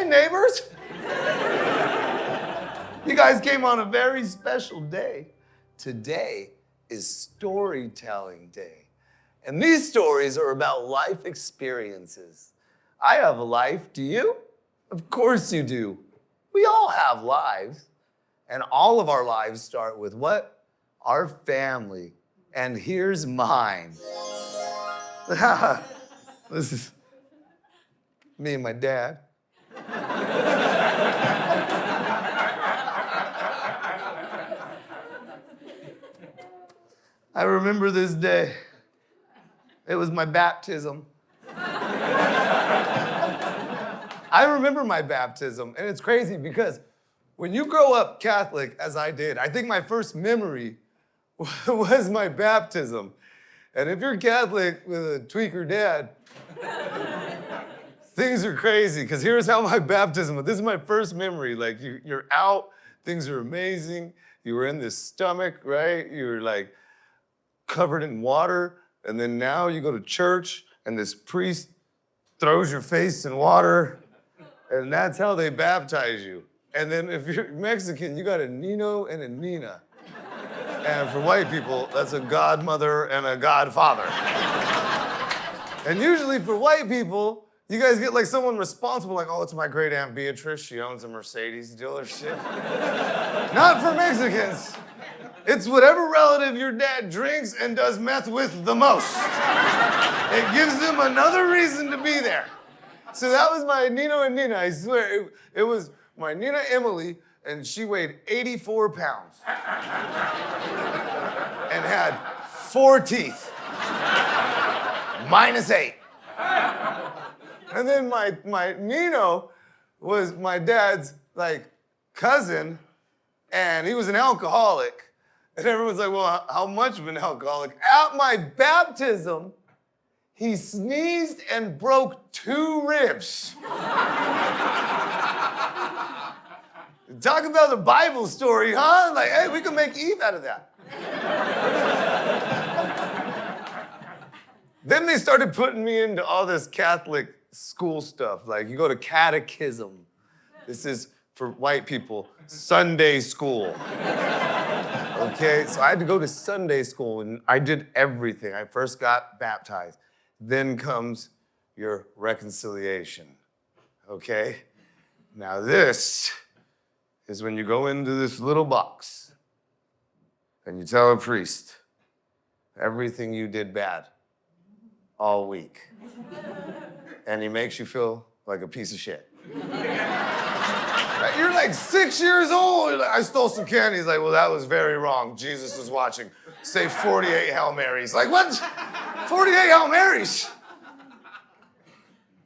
in, neighbors. You guys came on a very special day. Today is storytelling day. And these stories are about life experiences. I have a life, do you? Of course you do. We all have lives. And all of our lives start with what? Our family. And here's mine. This is me and my dad. I remember this day. It was my baptism. I remember my baptism, and it's crazy because when you grow up Catholic, as I did, I think my first memory was my baptism. And if you're Catholic with a tweaker dad, things are crazy, because here's how my baptism, this is my first memory. Like, you're out, things are amazing. You were in this stomach, right? You're like covered in water, and then now you go to church, and this priest throws your face in water, and that's how they baptize you. And then if you're Mexican, you got a Nino and a Nina. And for white people, that's a godmother and a godfather. And usually for white people, you guys get like someone responsible, like, oh, it's my great Aunt Beatrice. She owns a Mercedes dealership. Not for Mexicans. It's whatever relative your dad drinks and does meth with the most. It gives them another reason to be there. So that was my Nino and Nina. I swear, it was my Nina Emily, and she weighed 84 pounds. And had 4 teeth. -8. And then my Nino was my dad's like cousin, and he was an alcoholic. And everyone's like, well, how much of an alcoholic? At my baptism, he sneezed and broke 2 ribs. Talk about a Bible story, huh? Like, hey, we can make Eve out of that. Then they started putting me into all this Catholic school stuff. Like, you go to catechism. This is, for white people, Sunday school. Okay, so I had to go to Sunday school, and I did everything. I first got baptized. Then comes your reconciliation, okay? Now this is when you go into this little box, and you tell a priest everything you did bad all week. And he makes you feel like a piece of shit. You're like 6 years old. You're like, I stole some candy. He's like, well, that was very wrong. Jesus was watching. Say 48 Hail Marys. Like, what? 48 Hail Marys?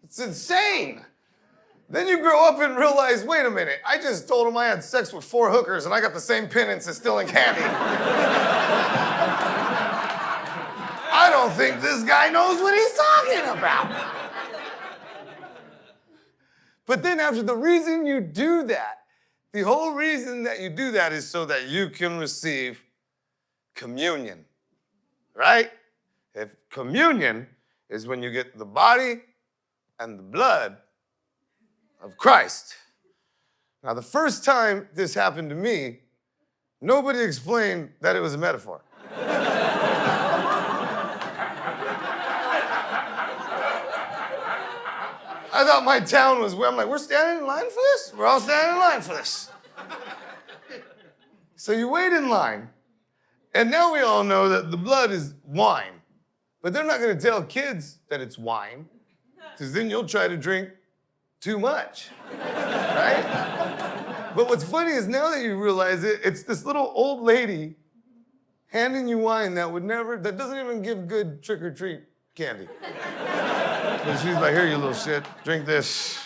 It's insane. Then you grow up and realize, wait a minute, I just told him I had sex with 4 hookers and I got the same penance as stealing candy. I don't think this guy knows what he's talking about. But then after, the reason you do that, the whole reason that you do that is so that you can receive communion, right? If communion is when you get the body and the blood of Christ. Now, the first time this happened to me, nobody explained that it was a metaphor. I thought my town was where I'm like, we're standing in line for this? We're all standing in line for this. So you wait in line, and now we all know that the blood is wine. But they're not gonna tell kids that it's wine, because then you'll try to drink too much, right? But what's funny is now that you realize it, it's this little old lady handing you wine that doesn't even give good trick-or-treat candy. But she's like, here, you little shit, drink this.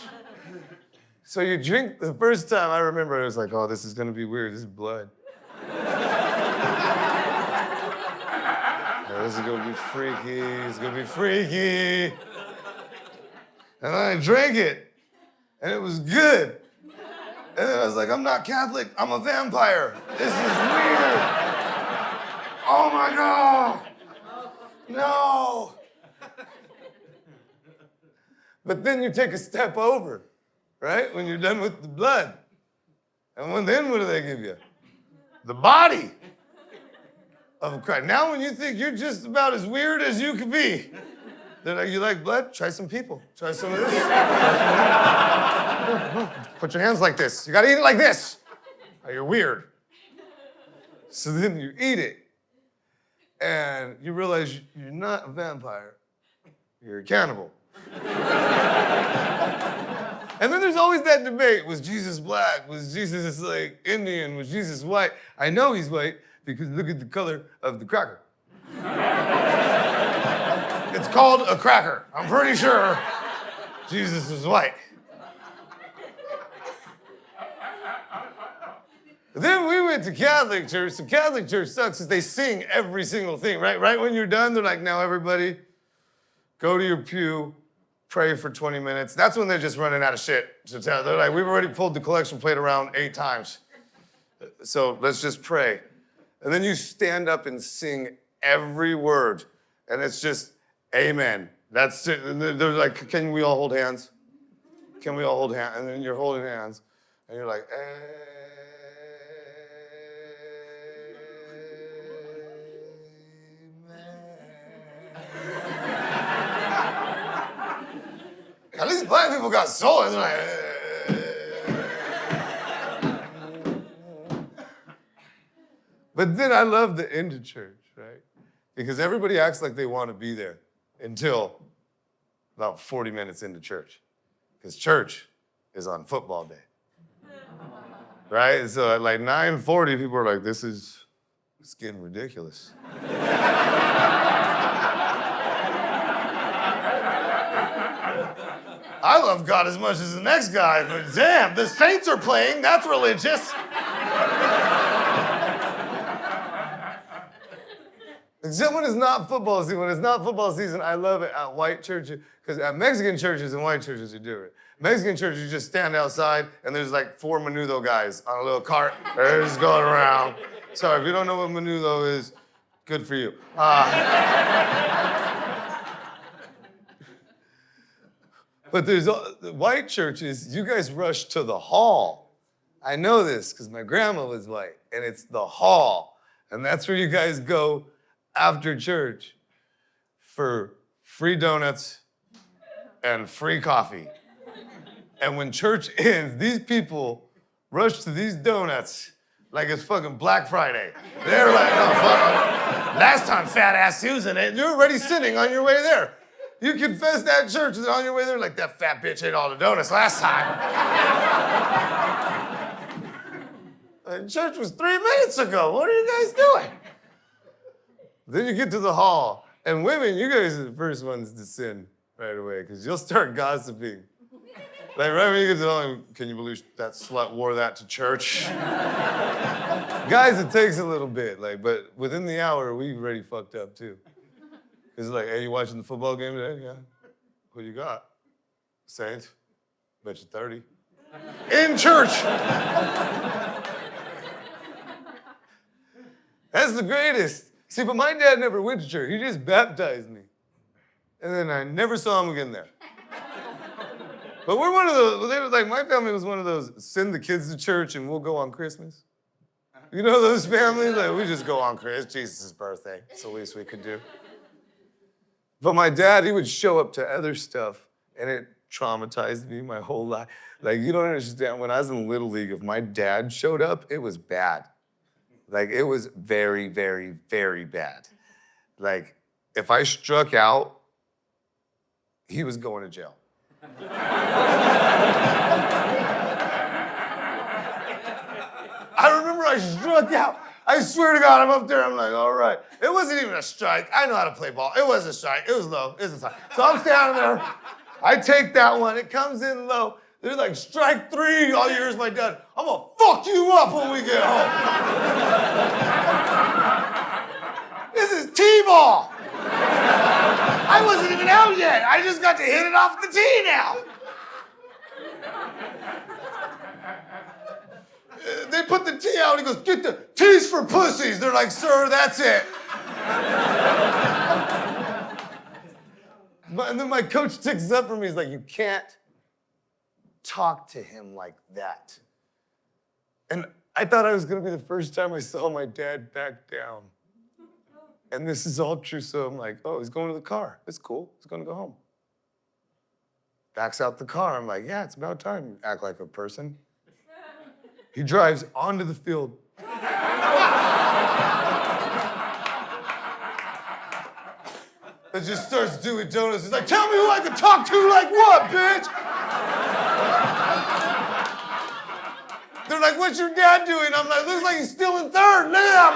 So you drink, the first time I remember, I was like, oh, this is gonna be weird, this is blood. This is gonna be freaky, it's gonna be freaky. And I drank it, and it was good. And then I was like, I'm not Catholic, I'm a vampire. This is weird. Oh my God, no. But then you take a step over, right? When you're done with the blood. And then what do they give you? The body of Christ. Now when you think you're just about as weird as you could be, they're like, you like blood? Try some people. Try some of this. Put your hands like this. You gotta eat it like this. Oh, you're weird. So then you eat it. And you realize you're not a vampire. You're a cannibal. And then there's always that debate. Was Jesus black? Was Jesus like Indian? Was Jesus white? I know he's white because look at the color of the cracker. It's called a cracker. I'm pretty sure Jesus is white. Then we went to Catholic church. The Catholic church sucks because they sing every single thing, right? Right when you're done, they're like, now everybody, go to your pew, pray for 20 minutes. That's when they're just running out of shit to tell. They're like, we've already pulled the collection plate around 8 times. So let's just pray. And then you stand up and sing every word. And it's just, amen. That's it. And they're like, can we all hold hands? Can we all hold hands? And then you're holding hands. And you're like, at least black people got soul. And they're like, But then I love the end of church, right? Because everybody acts like they want to be there until about 40 minutes into church. Because church is on football day. Right? So at like 9:40, people are like, it's getting ridiculous. I love God as much as the next guy, but damn, the Saints are playing. That's religious. Except when it's not football season. When it's not football season, I love it at white churches. Because at Mexican churches and white churches are different. Mexican churches, you just stand outside and there's like 4 menudo guys on a little cart. They're just going around. Sorry, if you don't know what menudo is, good for you. But there's white churches, you guys rush to the hall. I know this because my grandma was white, and it's the hall. And that's where you guys go after church for free donuts and free coffee. And when church ends, these people rush to these donuts like it's fucking Black Friday. They're like, oh, fuck. Last time fat ass Susan ate, you're already sitting on your way there. You confess that church is on your way there like that fat bitch ate all the donuts last time. Church was 3 minutes ago. What are you guys doing? Then you get to the hall. And women, you guys are the first ones to sin right away because you'll start gossiping. Like right when you get to the hall, can you believe that slut wore that to church? Guys, it takes a little bit, but within the hour, we already fucked up too. It's like, hey, you watching the football game today? Yeah. Who you got? Saints? Bet you 30. In church! That's the greatest. See, but my dad never went to church. He just baptized me. And then I never saw him again there. But we're one of those, they were like, my family was one of those, send the kids to church and we'll go on Christmas. You know those families? Like, we just go on Christmas. It's Jesus' birthday. It's the least we could do. But my dad, he would show up to other stuff, and it traumatized me my whole life. Like, you don't understand, when I was in Little League, if my dad showed up, it was bad. Like, it was very, very, very bad. Like, if I struck out, he was going to jail. I remember I struck out. I swear to God, I'm up there, I'm like, all right. It wasn't even a strike. I know how to play ball. It wasn't a strike. It was low. It was a strike. So I'm standing there. I take that one. It comes in low. They're like, strike 3. All you hear is my dad. I'm going to fuck you up when we get home. This is T-ball. I wasn't even out yet. I just got to hit it off the tee now. They put the tee out, he goes, get the tees for pussies. They're like, sir, that's it. And then my coach ticks up for me. He's like, you can't talk to him like that. And I thought it was gonna be the first time I saw my dad back down. And this is all true, so I'm like, oh, he's going to the car. It's cool, he's gonna go home. Backs out the car, I'm like, yeah, it's about time. Act like a person. He drives onto the field. And just starts doing donuts. He's like, tell me who I can talk to like what, bitch? They're like, what's your dad doing? I'm like, looks like he's still in third. Look at that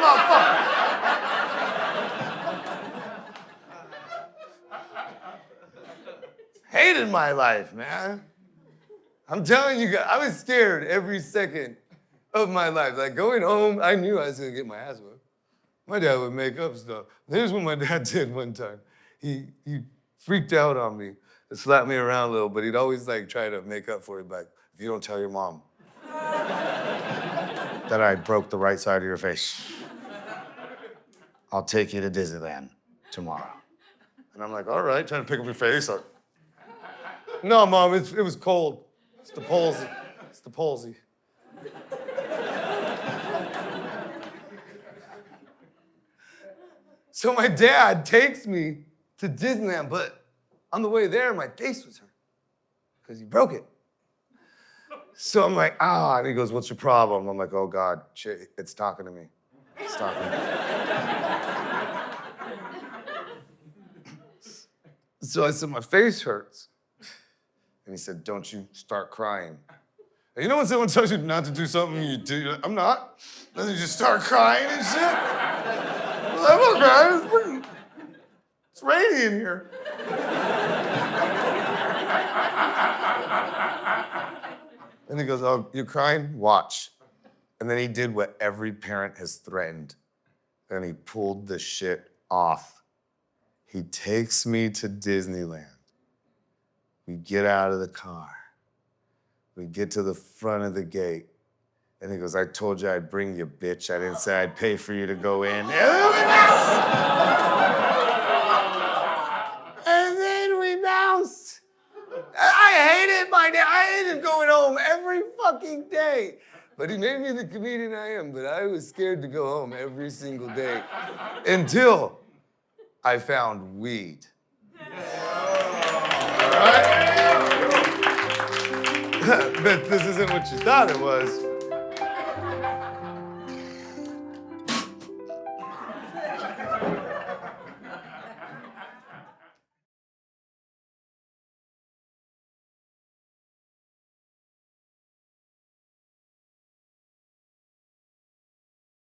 motherfucker. Hated my life, man. I'm telling you guys, I was scared every second of my life. Like going home, I knew I was gonna get my ass whipped. My dad would make up stuff. Here's what my dad did one time. He freaked out on me and slapped me around a little, but he'd always like try to make up for it. Like, if you don't tell your mom that I broke the right side of your face, I'll take you to Disneyland tomorrow. And I'm like, all right, trying to pick up your face. No, Mom, it was cold. It's the palsy. It's the palsy. So my dad takes me to Disneyland, but on the way there, my face was hurt because he broke it. So I'm like, and he goes, what's your problem? I'm like, oh God, shit, it's talking to me. It's talking to me. So I said, my face hurts. And he said, don't you start crying. And you know when someone tells you not to do something, you do, you're like, I'm not. Then you just start crying and shit. I'm like, okay, it's rainy in here. And he goes, oh, you're crying? Watch. And then he did what every parent has threatened. And he pulled the shit off. He takes me to Disneyland. We get out of the car. We get to the front of the gate. And he goes, I told you I'd bring you, bitch. I didn't say I'd pay for you to go in. And then we bounced. I hated my dad. I hated going home every fucking day. But he made me the comedian I am, but I was scared to go home every single day until I found weed. All right? But this isn't what you thought it was.